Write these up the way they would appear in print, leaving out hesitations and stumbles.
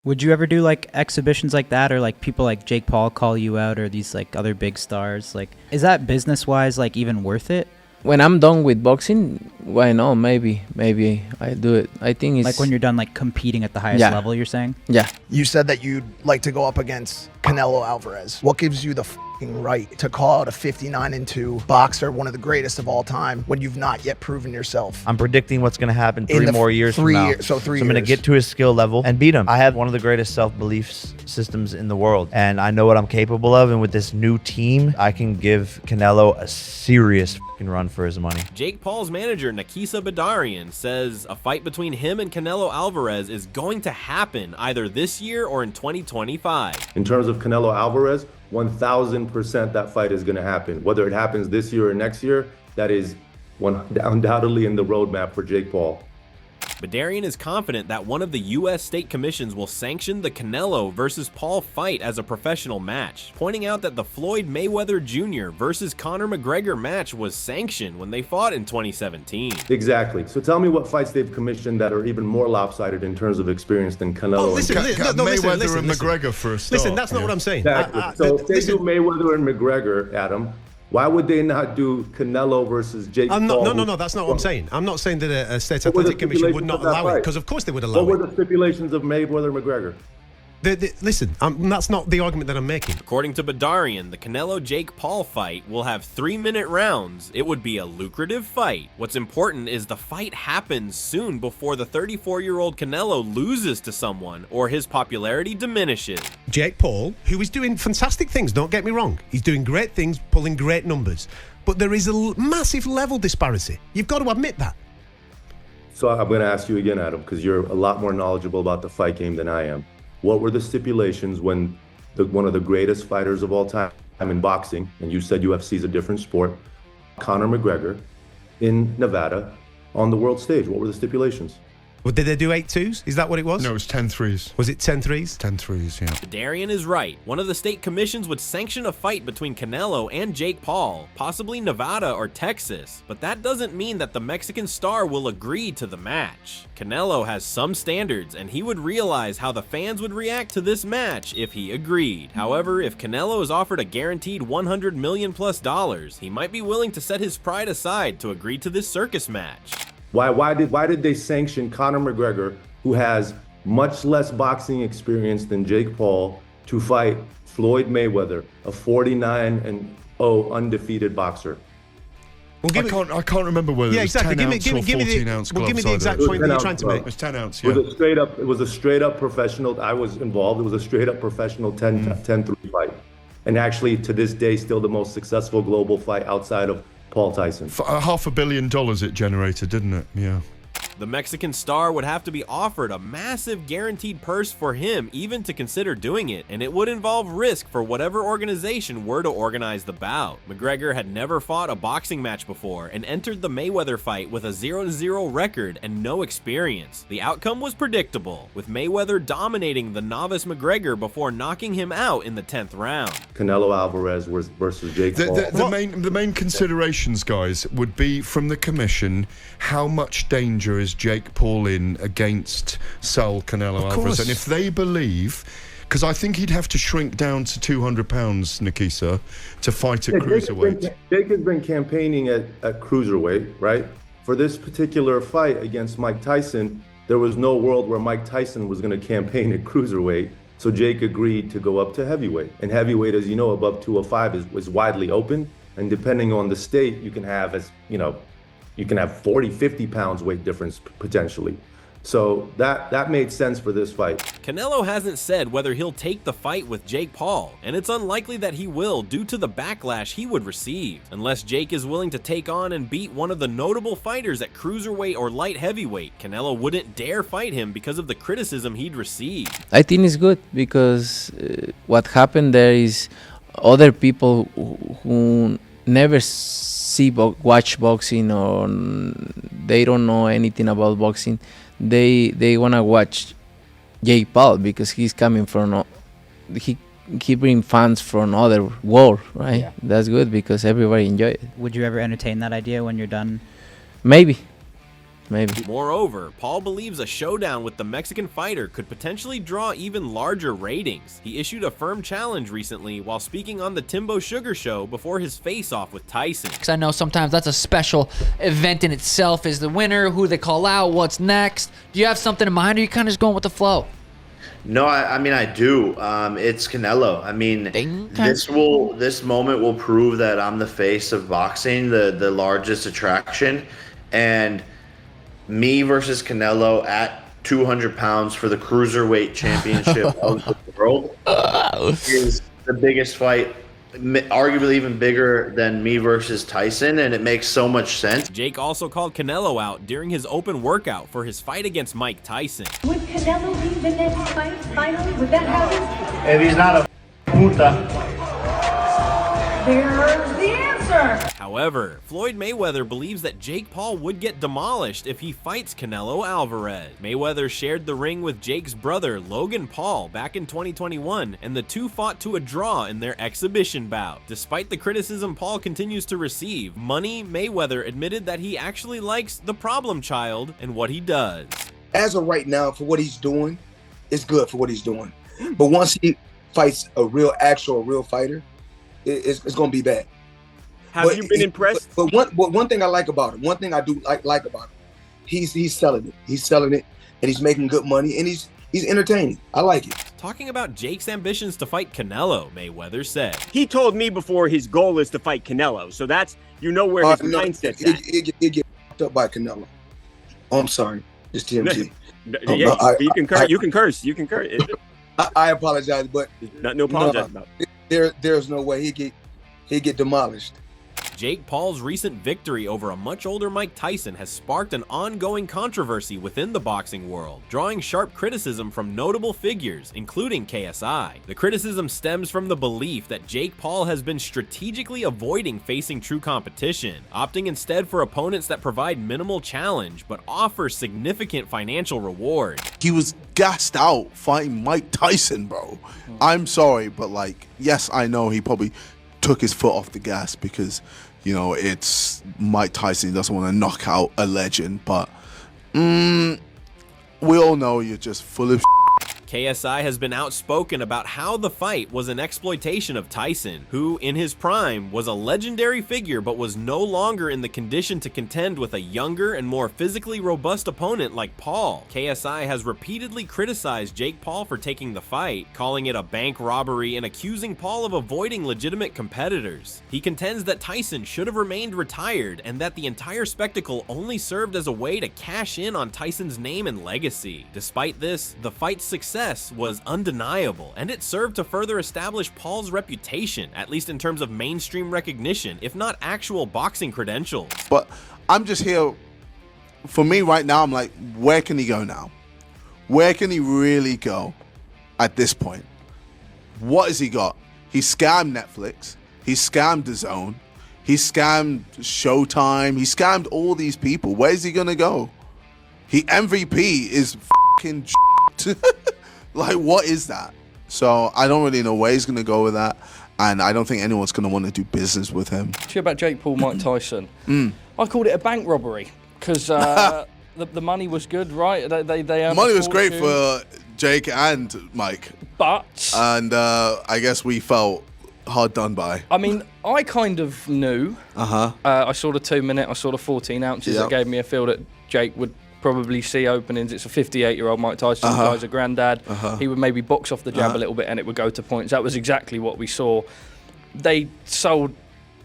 Would you ever do like exhibitions like that, or like people like Jake Paul call you out, or these like other big stars? Like, is that business wise like even worth it? When I'm done with boxing, why not? Maybe I do it. I think it's Like when you're done like competing at the highest level, you're saying? Yeah. You said that you'd like to go up against Canelo Alvarez. What gives you the right to call out a 59-2 boxer, one of the greatest of all time, when you've not yet proven yourself? I'm predicting what's going to happen 3 more years from now. So I'm going to get to his skill level and beat him. I have one of the greatest self-belief systems in the world, and I know what I'm capable of. And with this new team, I can give Canelo a serious run for his money. Jake Paul's manager, Nakisa Badarian, says a fight between him and Canelo Alvarez is going to happen either this year or in 2025. In terms of Canelo Alvarez, 1,000% that fight is going to happen. Whether it happens this year or next year, that is undoubtedly in the roadmap for Jake Paul. Badarian is confident that one of the U.S. state commissions will sanction the Canelo versus Paul fight as a professional match, pointing out that the Floyd Mayweather Jr. versus Conor McGregor match was sanctioned when they fought in 2017. Exactly. So tell me what fights they've commissioned that are even more lopsided in terms of experience than Canelo. Oh, listen, Mayweather and McGregor for a start. Listen, that's not what I'm saying. Exactly. So if they do Mayweather and McGregor, Adam, why would they not do Canelo versus Jake Paul? No, that's not what I'm saying. I'm not saying that a state athletic commission would not allow it, because of course they would allow it. What were the stipulations of Mayweather and McGregor? Listen, that's not the argument that I'm making. According to Badarian, the Canelo-Jake Paul fight will have 3-minute rounds. It would be a lucrative fight. What's important is the fight happens soon before the 34-year-old Canelo loses to someone or his popularity diminishes. Jake Paul, who is doing fantastic things, don't get me wrong. He's doing great things, pulling great numbers. But there is a massive level disparity. You've got to admit that. So I'm going to ask you again, Adam, because you're a lot more knowledgeable about the fight game than I am. What were the stipulations when one of the greatest fighters of all time in boxing, and you said UFC is a different sport, Conor McGregor, in Nevada on the world stage? What were the stipulations? Well, did they do 8-2s? Is that what it was? No, it was 10-3s. Was it 10-3s? 10-3s, yeah. Badarian is right. One of the state commissions would sanction a fight between Canelo and Jake Paul, possibly Nevada or Texas, but that doesn't mean that the Mexican star will agree to the match. Canelo has some standards, and he would realize how the fans would react to this match if he agreed. However, if Canelo is offered a guaranteed $100 million plus, he might be willing to set his pride aside to agree to this circus match. Why did they sanction Conor McGregor, who has much less boxing experience than Jake Paul, to fight Floyd Mayweather, a 49-0 undefeated boxer? Well, I can't remember whether it was 10 ounce or 14 ounce gloves. Give me the exact point that you're trying to make. It was 10 ounce, yeah. It was a straight up professional. I was involved. It was a straight up professional 10-3 fight. And actually, to this day, still the most successful global fight outside of Paul Tyson. For $500 million it generated, didn't it? Yeah. The Mexican star would have to be offered a massive guaranteed purse for him even to consider doing it, and it would involve risk for whatever organization were to organize the bout. McGregor had never fought a boxing match before and entered the Mayweather fight with a 0-0 record and no experience. The outcome was predictable, with Mayweather dominating the novice McGregor before knocking him out in the 10th round. Canelo Alvarez versus Jake Paul. The main considerations, guys, would be from the commission: how much danger is Jake Paul in against Saul Canelo Alvarez? And if they believe, because I think he'd have to shrink down to 200 pounds, Nakisa, to fight at cruiserweight. Jake has been campaigning at cruiserweight, right? For this particular fight against Mike Tyson, there was no world where Mike Tyson was going to campaign at cruiserweight. So Jake agreed to go up to heavyweight. And heavyweight, as you know, above 205 is widely open. And depending on the state, you can have, you can have 40, 50 pounds weight difference potentially. So that made sense for this fight. Canelo hasn't said whether he'll take the fight with Jake Paul, and it's unlikely that he will due to the backlash he would receive. Unless Jake is willing to take on and beat one of the notable fighters at cruiserweight or light heavyweight, Canelo wouldn't dare fight him because of the criticism he'd receive. I think it's good because what happened there is other people who never watch boxing, or they don't know anything about boxing, they want to watch Jake Paul because he's coming from he bring fans from other world, right? Yeah. That's good because everybody enjoy it. Would you ever entertain that idea when you're done? Maybe. maybe. Moreover, Paul believes a showdown with the Mexican fighter could potentially draw even larger ratings. He issued a firm challenge recently while speaking on the Timbo Sugar Show before his face-off with Tyson. Because I know sometimes that's a special event in itself, is the winner, who they call out, what's next. Do you have something in mind, or are you kind of just going with the flow? No, I mean I do. It's Canelo. I mean, this moment will prove that I'm the face of boxing, the largest attraction, and me versus Canelo at 200 pounds for the cruiserweight championship of the world is the biggest fight, arguably even bigger than me versus Tyson, and it makes so much sense. Jake also called Canelo out during his open workout for his fight against Mike Tyson. Would Canelo be the next fight, finally? Would that happen? If he's not a puta. There's the answer! However, Floyd Mayweather believes that Jake Paul would get demolished if he fights Canelo Alvarez. Mayweather shared the ring with Jake's brother, Logan Paul, back in 2021, and the two fought to a draw in their exhibition bout. Despite the criticism Paul continues to receive, Mayweather admitted that he actually likes the problem child and what he does. As of right now, for what he's doing, it's good for what he's doing. But once he fights a real fighter, it's going to be bad. Have you been impressed? But one thing I like about him, one thing I do like about him, he's selling it. He's selling it, and he's making good money, and he's entertaining. I like it. Talking about Jake's ambitions to fight Canelo, Mayweather said, he told me before his goal is to fight Canelo, so that's, you know, where his mindset's at. It get fucked up by Canelo. Oh, I'm sorry. It's TMT. You can curse. You can curse. I apologize, but no apologize about it. There's no way he'd get demolished. Jake Paul's recent victory over a much older Mike Tyson has sparked an ongoing controversy within the boxing world, drawing sharp criticism from notable figures, including KSI. The criticism stems from the belief that Jake Paul has been strategically avoiding facing true competition, opting instead for opponents that provide minimal challenge but offer significant financial reward. He was gassed out fighting Mike Tyson, bro. I'm sorry, but like, yes, I know he probably took his foot off the gas because, you know, it's Mike Tyson. He doesn't want to knock out a legend, but we all know you're just full of KSI has been outspoken about how the fight was an exploitation of Tyson, who, in his prime, was a legendary figure but was no longer in the condition to contend with a younger and more physically robust opponent like Paul. KSI has repeatedly criticized Jake Paul for taking the fight, calling it a bank robbery and accusing Paul of avoiding legitimate competitors. He contends that Tyson should have remained retired and that the entire spectacle only served as a way to cash in on Tyson's name and legacy. Despite this, the fight's success was undeniable, and it served to further establish Paul's reputation, at least in terms of mainstream recognition, if not actual boxing credentials. But I'm just here, for me right now, I'm like, where can he go now? Where can he really go at this point? What has he got? He scammed Netflix, he scammed DAZN, he scammed Showtime, he scammed all these people. Where's he gonna go? He MVP is fucking like, what is that? So I don't really know where he's going to go with that, and I don't think anyone's going to want to do business with him. About Jake Paul, Mike Tyson, I called it a bank robbery because the money was good, right? They money was great for Jake and Mike, and I guess we felt hard done by. I mean, I kind of knew. I saw the 2 minute, I saw the 14 ounces that gave me a feel that Jake would probably see openings. It's a 58-year-old Mike Tyson, the guy's a granddad. He would maybe box off the jab a little bit and it would go to points. That was exactly what we saw. They sold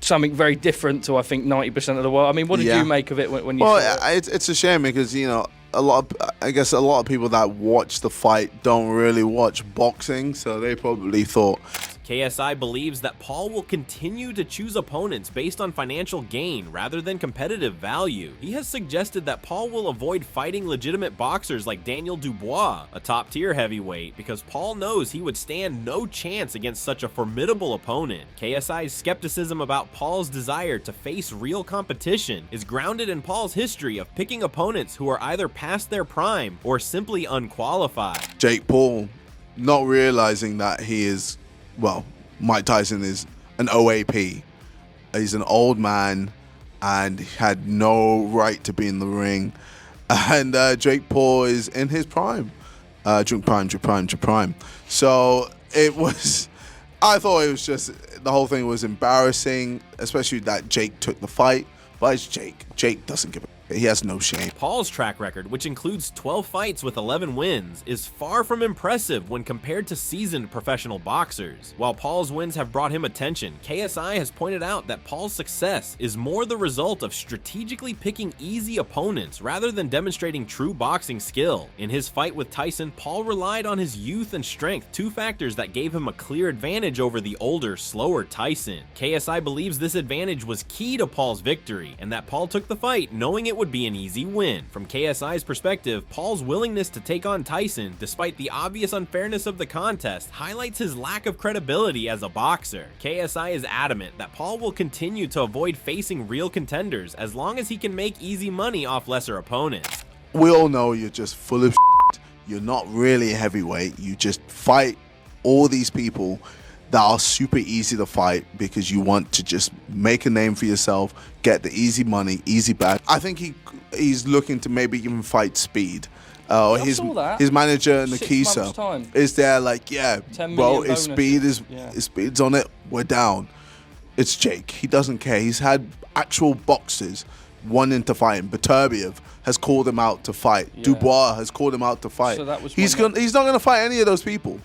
something very different to, I think, 90% of the world. I mean, what did you make of it when you saw it? It's a shame because, you know, a lot of people that watch the fight don't really watch boxing, so they probably thought. KSI believes that Paul will continue to choose opponents based on financial gain rather than competitive value. He has suggested that Paul will avoid fighting legitimate boxers like Daniel Dubois, a top-tier heavyweight, because Paul knows he would stand no chance against such a formidable opponent. KSI's skepticism about Paul's desire to face real competition is grounded in Paul's history of picking opponents who are either past their prime or simply unqualified. Jake Paul not realizing that he is, well, Mike Tyson is an OAP. He's an old man and had no right to be in the ring. And Jake Paul is in his prime. Drink prime. So I thought it was just, the whole thing was embarrassing, especially that Jake took the fight. But it's Jake. Jake doesn't give a he has no shame. Paul's track record, which includes 12 fights with 11 wins, is far from impressive when compared to seasoned professional boxers. While Paul's wins have brought him attention, KSI has pointed out that Paul's success is more the result of strategically picking easy opponents rather than demonstrating true boxing skill. In his fight with Tyson, Paul relied on his youth and strength, two factors that gave him a clear advantage over the older, slower Tyson. KSI believes this advantage was key to Paul's victory, and that Paul took the fight knowing it would be an easy win. From KSI's perspective, Paul's willingness to take on Tyson, despite the obvious unfairness of the contest, highlights his lack of credibility as a boxer. KSI is adamant that Paul will continue to avoid facing real contenders as long as he can make easy money off lesser opponents. We all know you're just full of shit. You're not really a heavyweight. You just fight all these people that are super easy to fight because you want to just make a name for yourself, get the easy money, easy bag. I think he's looking to maybe even fight Speed. His manager Nakisa is there like, yeah, bro, if Speed's on it, we're down. It's Jake. He doesn't care. He's had actual boxers wanting to fight him. Beterbiev has called him out to fight. Yeah. Dubois has called him out to fight. So he's not going to fight any of those people.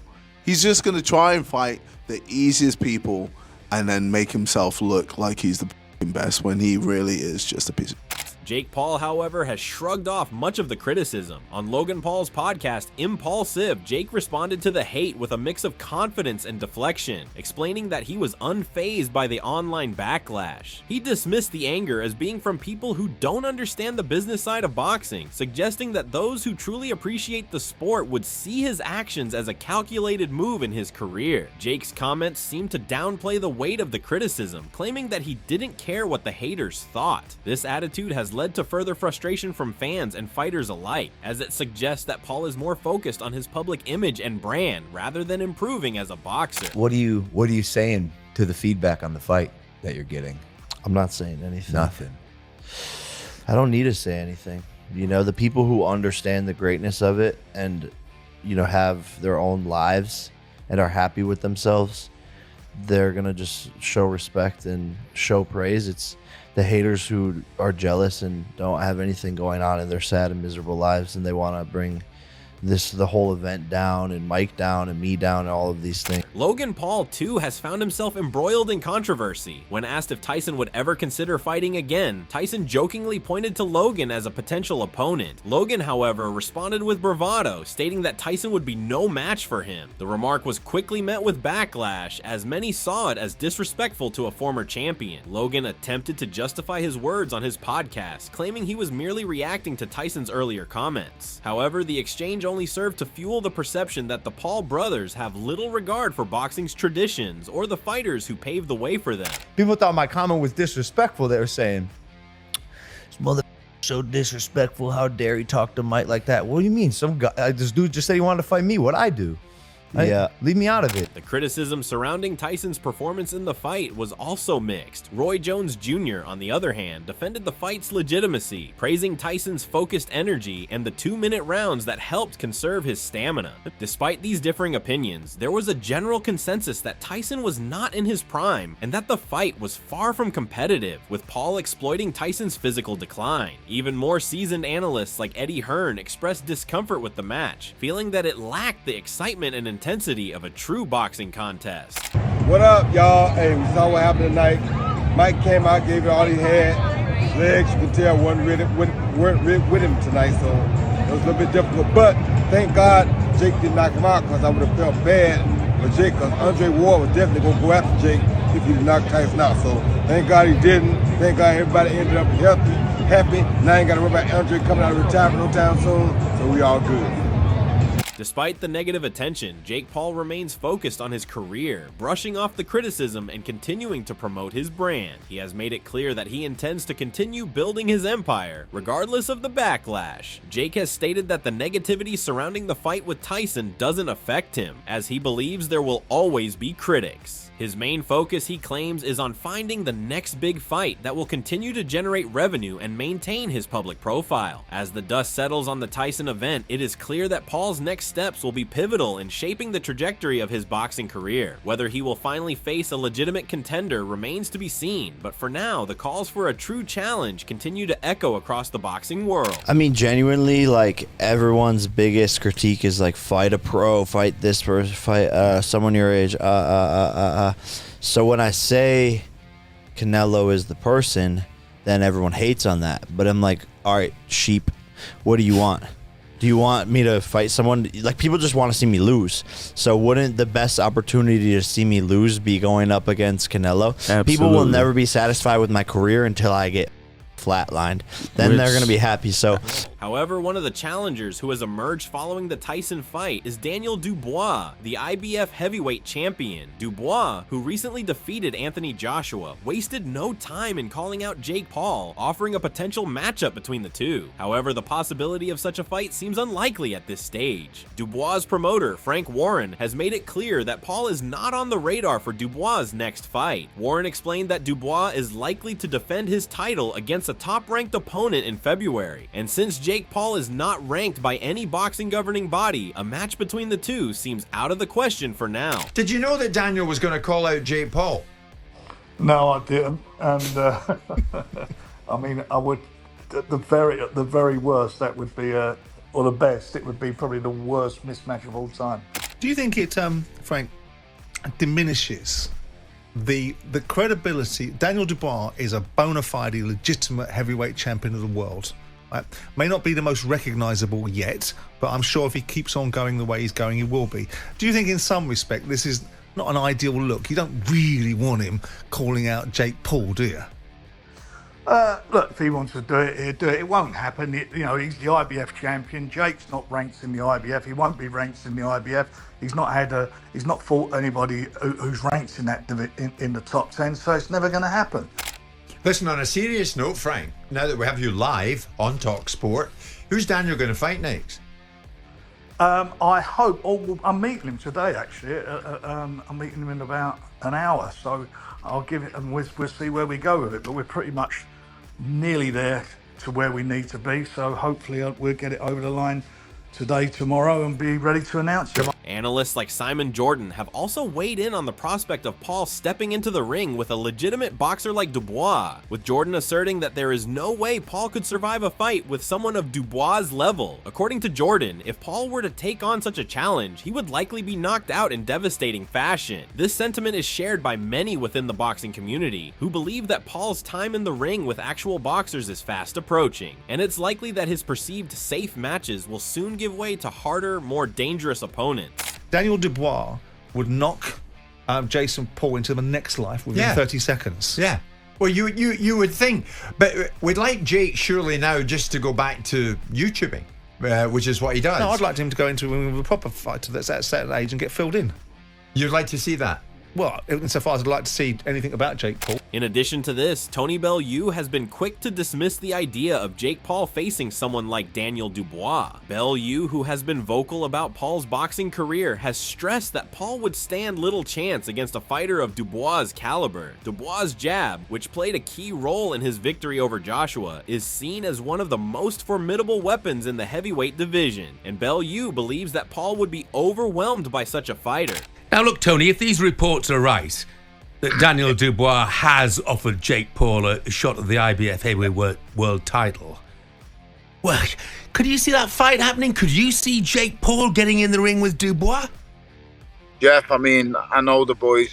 He's just going to try and fight the easiest people and then make himself look like he's the best when he really is just a piece of... Jake Paul, however, has shrugged off much of the criticism. On Logan Paul's podcast, Impulsive, Jake responded to the hate with a mix of confidence and deflection, explaining that he was unfazed by the online backlash. He dismissed the anger as being from people who don't understand the business side of boxing, suggesting that those who truly appreciate the sport would see his actions as a calculated move in his career. Jake's comments seemed to downplay the weight of the criticism, claiming that he didn't care what the haters thought. This attitude has led to further frustration from fans and fighters alike, as it suggests that Paul is more focused on his public image and brand rather than improving as a boxer. What are you saying to the feedback on the fight that you're getting? I'm not saying anything. Nothing. I don't need to say anything. You know, the people who understand the greatness of it and, you know, have their own lives and are happy with themselves, they're gonna just show respect and show praise. It's the haters who are jealous and don't have anything going on in their sad and miserable lives, and they want to bring the whole event down and Mike down and me down and all of these things. Logan Paul, too, has found himself embroiled in controversy. When asked if Tyson would ever consider fighting again, Tyson jokingly pointed to Logan as a potential opponent. Logan, however, responded with bravado, stating that Tyson would be no match for him. The remark was quickly met with backlash, as many saw it as disrespectful to a former champion. Logan attempted to justify his words on his podcast, claiming he was merely reacting to Tyson's earlier comments. However, the exchange only served to fuel the perception that the Paul brothers have little regard for boxing's traditions or the fighters who paved the way for them. People thought my comment was disrespectful. They were saying, "This mother so disrespectful. How dare he talk to Mike like that?" What do you mean? Some guy, this dude just said he wanted to fight me. What'd I do? Yeah, leave me out of it. The criticism surrounding Tyson's performance in the fight was also mixed. Roy Jones Jr., on the other hand, defended the fight's legitimacy, praising Tyson's focused energy and the 2-minute rounds that helped conserve his stamina. Despite these differing opinions, there was a general consensus that Tyson was not in his prime and that the fight was far from competitive, with Paul exploiting Tyson's physical decline. Even more seasoned analysts like Eddie Hearn expressed discomfort with the match, feeling that it lacked the excitement and intensity of a true boxing contest. What up, y'all? Hey, we saw what happened tonight. Mike came out, gave it all he had. His legs, you can tell, weren't with him tonight, so it was a little bit difficult. But thank God Jake didn't knock him out, because I would have felt bad for Jake, because Andre Ward was definitely going to go after Jake if he did knock Tyson out. So thank God he didn't. Thank God everybody ended up healthy, happy. Now I ain't got to worry about Andre coming out of retirement no time soon, so we all good. Despite the negative attention, Jake Paul remains focused on his career, brushing off the criticism and continuing to promote his brand. He has made it clear that he intends to continue building his empire, regardless of the backlash. Jake has stated that the negativity surrounding the fight with Tyson doesn't affect him, as he believes there will always be critics. His main focus, he claims, is on finding the next big fight that will continue to generate revenue and maintain his public profile. As the dust settles on the Tyson event, it is clear that Paul's next steps will be pivotal in shaping the trajectory of his boxing career. Whether he will finally face a legitimate contender remains to be seen, but for now, the calls for a true challenge continue to echo across the boxing world. I mean, genuinely, like, everyone's biggest critique is like, fight a pro, fight this person, fight someone your age, So when I say Canelo is the person, then everyone hates on that. But I'm like, all right, sheep, what do you want? Do you want me to fight someone? Like, people just want to see me lose. So wouldn't the best opportunity to see me lose be going up against Canelo? Absolutely. People will never be satisfied with my career until I get flatlined. Then they're going to be happy. So However, one of the challengers who has emerged following the Tyson fight is Daniel Dubois, the IBF heavyweight champion. Dubois, who recently defeated Anthony Joshua, wasted no time in calling out Jake Paul, offering a potential matchup between the two. However, the possibility of such a fight seems unlikely at this stage. Dubois' promoter, Frank Warren, has made it clear that Paul is not on the radar for Dubois' next fight. Warren explained that Dubois is likely to defend his title against a top-ranked opponent in February, and since Jake Paul is not ranked by any boxing governing body, a match between the two seems out of the question for now. Did you know that Daniel was going to call out Jake Paul? No, I didn't, and I mean, I would at the very worst, that would be or the best, it would be probably the worst mismatch of all time. Do you think it, Frank, diminishes the credibility? Daniel Dubois is a bona fide, legitimate heavyweight champion of the world. Right? May not be the most recognizable yet, but I'm sure if he keeps on going the way he's going, he will be. Do you think in some respect this is not an ideal look? You don't really want him calling out Jake Paul, do you? Look, if he wants to do it, he'll do it. It won't happen. He's the IBF champion. Jake's not ranked in the IBF. He won't be ranked in the IBF. He's not fought anybody who's ranked in that in the top 10. So it's never going to happen. Listen, on a serious note, Frank, now that we have you live on TalkSport, who's Daniel going to fight next? I hope. I'm meeting him today, actually. I'm meeting him in about an hour, so I'll give it, and we'll see where we go with it. But we're pretty much nearly there to where we need to be. So hopefully we'll get it over the line today, tomorrow, and be ready to announce it. Analysts like Simon Jordan have also weighed in on the prospect of Paul stepping into the ring with a legitimate boxer like Dubois, with Jordan asserting that there is no way Paul could survive a fight with someone of Dubois' level. According to Jordan, if Paul were to take on such a challenge, he would likely be knocked out in devastating fashion. This sentiment is shared by many within the boxing community, who believe that Paul's time in the ring with actual boxers is fast approaching, and it's likely that his perceived safe matches will soon give way to harder, more dangerous opponents. Daniel Dubois would knock Jason Paul into the next life within 30 seconds. Yeah. Well, you would think, but we'd like Jake surely now just to go back to YouTubing, which is what he does. No, I'd like him to go into a proper fight that's at a certain age and get filled in. You'd like to see that? Well, insofar as I'd like to see anything about Jake Paul. In addition to this, Tony Bellew has been quick to dismiss the idea of Jake Paul facing someone like Daniel Dubois. Bellew, who has been vocal about Paul's boxing career, has stressed that Paul would stand little chance against a fighter of Dubois' caliber. Dubois' jab, which played a key role in his victory over Joshua, is seen as one of the most formidable weapons in the heavyweight division, and Bellew believes that Paul would be overwhelmed by such a fighter. Now look, Tony, if these reports are right, that Daniel Dubois has offered Jake Paul a shot at the IBF heavyweight world title, well, could you see that fight happening? Could you see Jake Paul getting in the ring with Dubois? Jeff, I mean, I know the boy's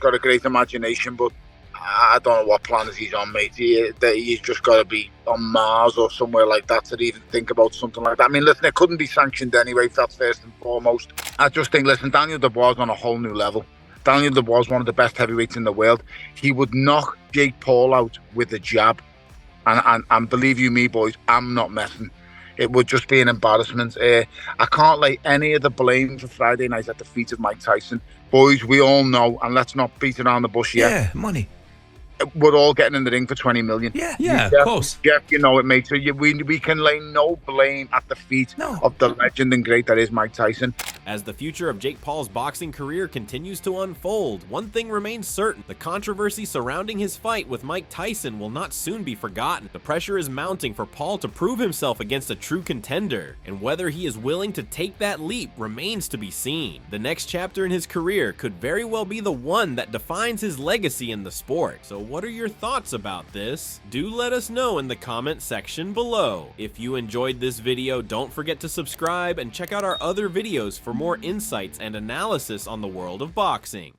got a great imagination, but I don't know what plans he's on, mate. He's just got to be on Mars or somewhere like that to even think about something like that. I mean, listen, it couldn't be sanctioned anyway, if that's first and foremost. I just think, listen, Daniel Dubois is on a whole new level. Daniel Dubois is one of the best heavyweights in the world. He would knock Jake Paul out with a jab. And believe you me, boys, I'm not messing. it would just be an embarrassment. I can't lay any of the blame for Friday night's defeat of Mike Tyson. Boys, we all know, and let's not beat around the bush yet. Yeah, money. We're all getting in the ring for 20 million. Yeah, of course. Jeff, you know it, mate. So we can lay no blame at the feet of the legend and great that is Mike Tyson. As the future of Jake Paul's boxing career continues to unfold, one thing remains certain. The controversy surrounding his fight with Mike Tyson will not soon be forgotten. The pressure is mounting for Paul to prove himself against a true contender, and whether he is willing to take that leap remains to be seen. The next chapter in his career could very well be the one that defines his legacy in the sport. So what are your thoughts about this? Do let us know in the comment section below. If you enjoyed this video, don't forget to subscribe and check out our other videos for more insights and analysis on the world of boxing.